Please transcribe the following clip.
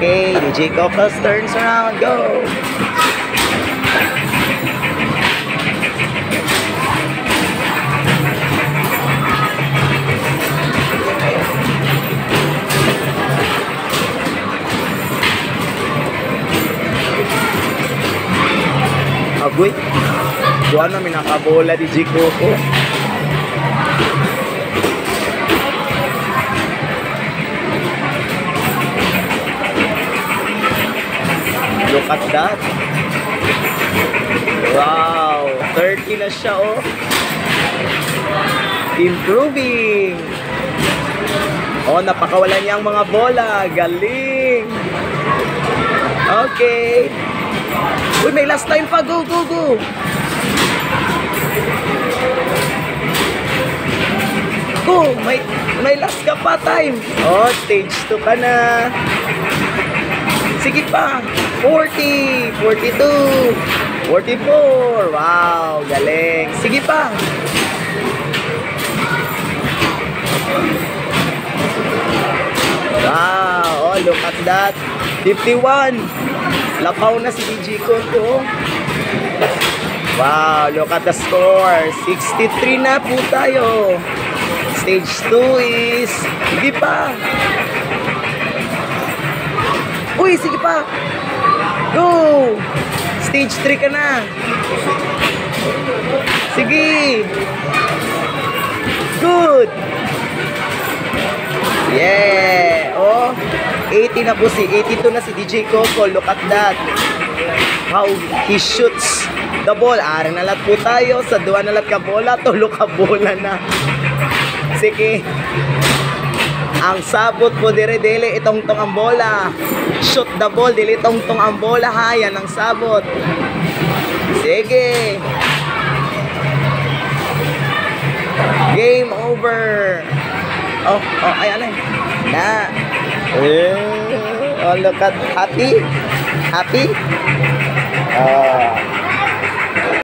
Okay, DJ Cocos turns around. Go! Agoy, doon namin nakabola di Coco. Look at that. Wow, 30 na siya oh. Improving. Oh, napakawalan niya ang mga bola. Galing. Okay. Uy, may last time pa. Go, go, go. Go, may last ka pa time. Oh, stage 2 ka na. Sige pa. 40, 42, 44. Wow, galing. Sige pa. Wow, oh, look at that. 51. Lapaw na si DJ Coco. Wow, look at the score. 63 na po tayo. Stage 2 is... Sige pa. Uy, sige pa. Go. Stage 3 ka na. Sige. Good. Yeah. Oh. 80 na po 82 na si DJ Coco. Look at that. How he shoots the ball. Ari na lahat po tayo. Sa duwa na lahat ka bola. Tulo ka bola na. Sige. Ang sabot po dire-dele. Itong-tong ang bola. Shoot the ball. Dili itong-tong ang bola ha. Yan ang sabot. Sige. Game over. Oh, ayan eh. Na. Oh, look at happy. Happy.